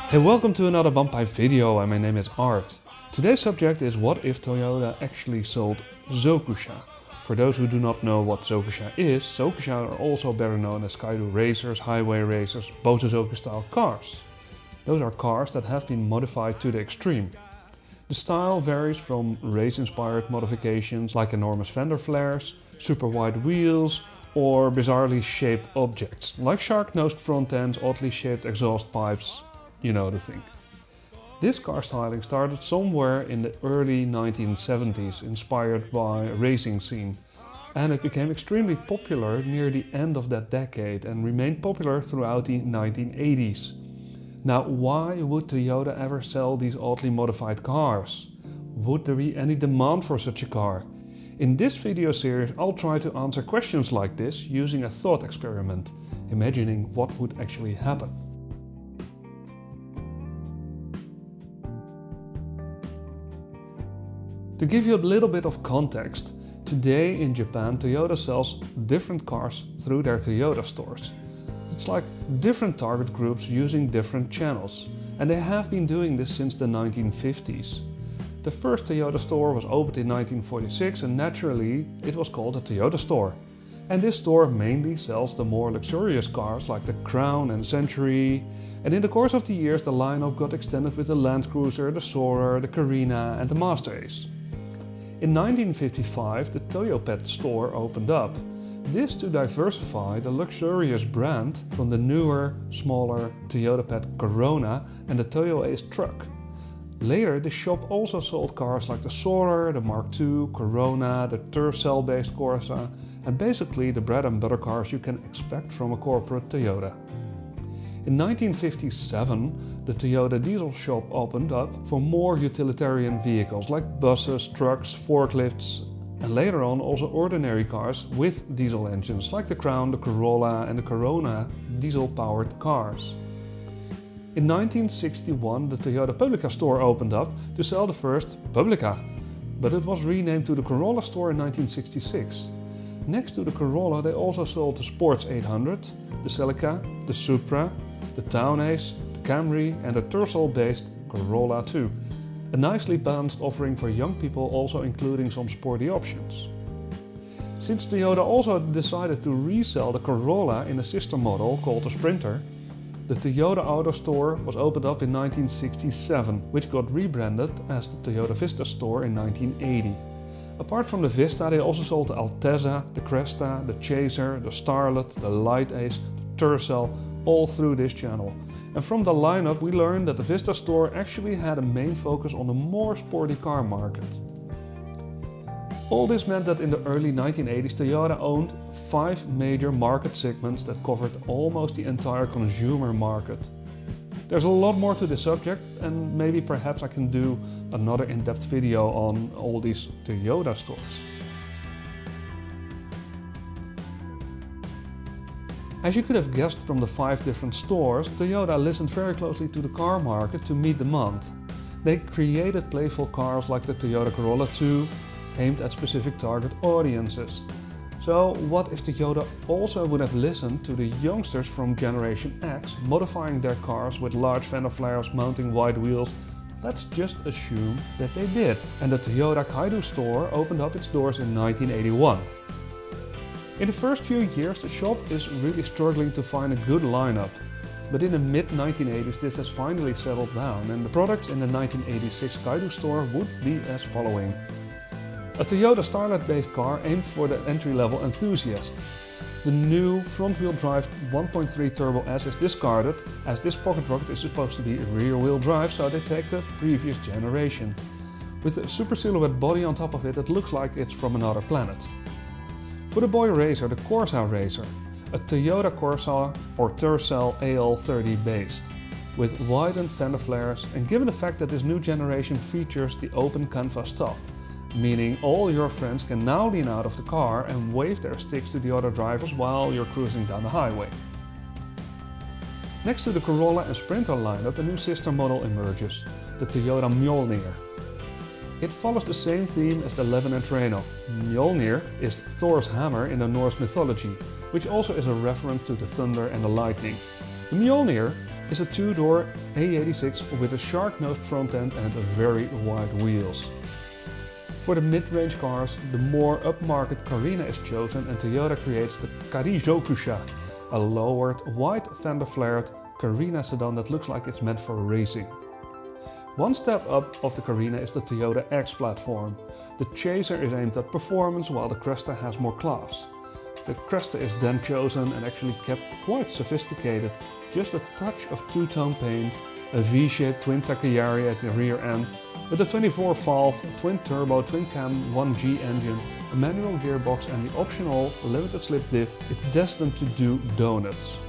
Hey, welcome to another Bumpai video, and my name is Art. Today's subject is what if Toyota actually sold Zokusha. For those who do not know what Zokusha is, Zokusha are also better known as Kaido racers, highway racers, bosozoku style cars. Those are cars that have been modified to the extreme. The style varies from race-inspired modifications like enormous fender flares, super wide wheels, or bizarrely shaped objects like shark-nosed front ends, oddly shaped exhaust pipes. You know the thing. This car styling started somewhere in the early 1970s, inspired by a racing scene, and it became extremely popular near the end of that decade and remained popular throughout the 1980s. Now, why would Toyota ever sell these oddly modified cars? Would there be any demand for such a car? In this video series, I'll try to answer questions like this using a thought experiment, imagining what would actually happen. To give you a little bit of context, today in Japan Toyota sells different cars through their Toyota stores. It's like different target groups using different channels, and they have been doing this since the 1950s. The first Toyota store was opened in 1946 and naturally it was called a Toyota store. And this store mainly sells the more luxurious cars like the Crown and Century, and in the course of the years the lineup got extended with the Land Cruiser, the Soarer, the Carina and the Master Ace. In 1955 the Toyopet store opened up. This to diversify the luxurious brand from the newer, smaller Toyopet Corona and the Toyo Ace truck. Later the shop also sold cars like the Soarer, the Mark II, Corona, the Tercel based Corsa, and basically the bread and butter cars you can expect from a corporate Toyota. In 1957, the Toyota diesel shop opened up for more utilitarian vehicles like buses, trucks, forklifts, and later on also ordinary cars with diesel engines like the Crown, the Corolla and the Corona diesel-powered cars. In 1961, the Toyota Publica store opened up to sell the first Publica, but it was renamed to the Corolla store in 1966. Next to the Corolla they also sold the Sports 800, the Celica, the Supra, the Town Ace, the Camry and the Tercel-based Corolla 2. A nicely balanced offering for young people, also including some sporty options. Since Toyota also decided to resell the Corolla in a sister model called the Sprinter, the Toyota Auto Store was opened up in 1967, which got rebranded as the Toyota Vista Store in 1980. Apart from the Vista, they also sold the Altezza, the Cresta, the Chaser, the Starlet, the Light Ace, the Tercel, all through this channel. And from the lineup we learned that the Vista store actually had a main focus on the more sporty car market. All this meant that in the early 1980s Toyota owned 5 major market segments that covered almost the entire consumer market. There's a lot more to this subject, and maybe perhaps I can do another in-depth video on all these Toyota stores. As you could have guessed from the 5 different stores, Toyota listened very closely to the car market to meet demand. They created playful cars like the Toyota Corolla 2, aimed at specific target audiences. So what if Toyota also would have listened to the youngsters from Generation X, modifying their cars with large fender flares, mounting wide wheels? Let's just assume that they did. And the Toyota Kaido store opened up its doors in 1981. In the first few years the shop is really struggling to find a good lineup, but in the mid-1980s this has finally settled down and the products in the 1986 Kaido store would be as following. A Toyota Starlet-based car aimed for the entry-level enthusiast. The new front-wheel drive 1.3 Turbo S is discarded, as this pocket rocket is supposed to be rear-wheel drive, so they take the previous generation. With a super silhouette body on top of it, it looks like it's from another planet. For the boy racer, the Corsa Racer, a Toyota Corsa or Tercel AL30 based, with widened fender flares, and given the fact that this new generation features the open canvas top, meaning all your friends can now lean out of the car and wave their sticks to the other drivers while you're cruising down the highway. Next to the Corolla and Sprinter lineup, a new sister model emerges, the Toyota Mjolnir. It follows the same theme as the Levin and Treno. Mjolnir is Thor's hammer in the Norse mythology, which also is a reference to the thunder and the lightning. The Mjolnir is a two-door A86 with a shark-nosed front end and very wide wheels. For the mid-range cars, the more upmarket Carina is chosen and Toyota creates the Zokusha, a lowered, wide fender flared Carina sedan that looks like it's meant for racing. One step up of the Carina is the Toyota X platform. The Chaser is aimed at performance while the Cresta has more class. The Cresta is then chosen and actually kept quite sophisticated, just a touch of two-tone paint, a V-shaped twin Takayari at the rear end, with a 24-valve, twin-turbo, twin-cam 1G engine, a manual gearbox and the optional limited-slip diff. It's destined to do donuts.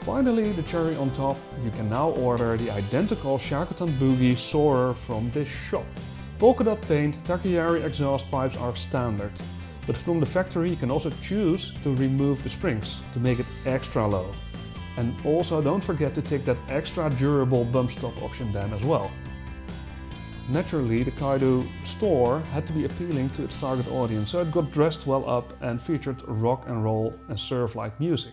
Finally, the cherry on top, you can now order the identical Shakotan Boogie Soarer from this shop. Polka dot paint, Takayari exhaust pipes are standard, but from the factory you can also choose to remove the springs to make it extra low. And also don't forget to take that extra durable bump stop option then as well. Naturally, the Kaido store had to be appealing to its target audience, so it got dressed well up and featured rock and roll and surf-like music.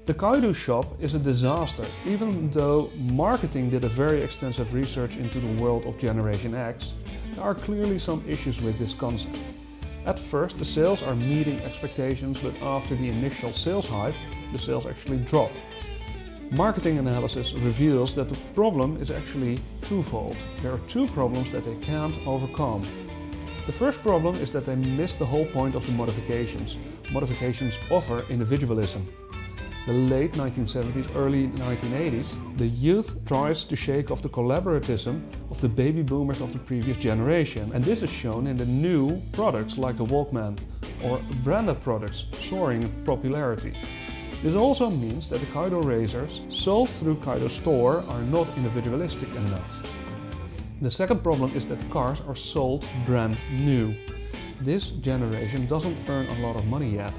The Kaido shop is a disaster, even though marketing did a very extensive research into the world of Generation X. There are clearly some issues with this concept. At first the sales are meeting expectations, but after the initial sales hype, the sales actually drop. Marketing analysis reveals that the problem is actually twofold. There are two problems that they can't overcome. The first problem is that they missed the whole point of the modifications. Modifications offer individualism. The late 1970s, early 1980s, the youth tries to shake off the collaboratism of the baby boomers of the previous generation, and this is shown in the new products like the Walkman or branded products soaring in popularity. This also means that the Kaido racers sold through Kaido store are not individualistic enough. The second problem is that the cars are sold brand new. This generation doesn't earn a lot of money yet.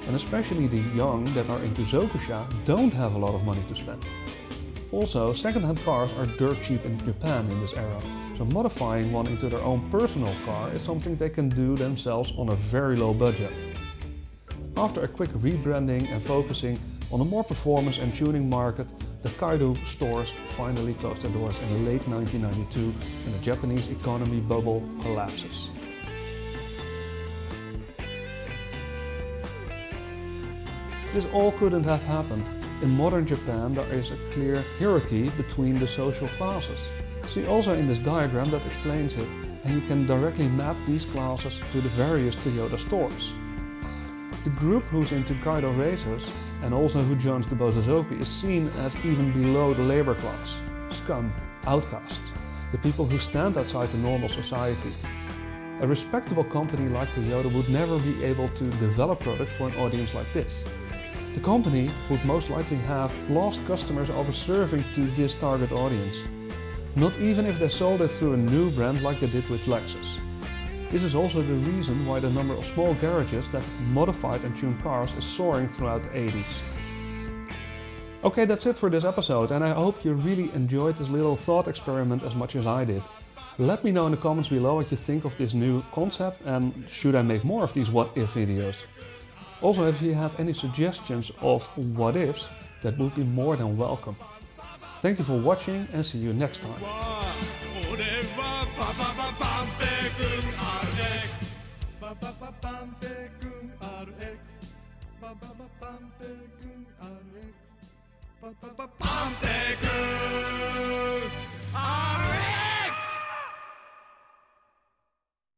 And especially the young that are into Zokusha don't have a lot of money to spend. Also, second-hand cars are dirt cheap in Japan in this era, so modifying one into their own personal car is something they can do themselves on a very low budget. After a quick rebranding and focusing on a more performance and tuning market, the Kaido stores finally closed their doors in late 1992 and the Japanese economy bubble collapses. This all couldn't have happened. In modern Japan there is a clear hierarchy between the social classes. See also in this diagram that explains it, and you can directly map these classes to the various Toyota stores. The group who's into Kaido racers and also who joins the bosozoku is seen as even below the labor class, scum, outcasts, the people who stand outside the normal society. A respectable company like Toyota would never be able to develop products for an audience like this. The company would most likely have lost customers over serving to this target audience, not even if they sold it through a new brand like they did with Lexus. This is also the reason why the number of small garages that modified and tuned cars is soaring throughout the 80s. Okay, that's it for this episode, and I hope you really enjoyed this little thought experiment as much as I did. Let me know in the comments below what you think of this new concept and should I make more of these what-if videos. Also, if you have any suggestions of what-ifs, that would be more than welcome. Thank you for watching and see you next time. Pam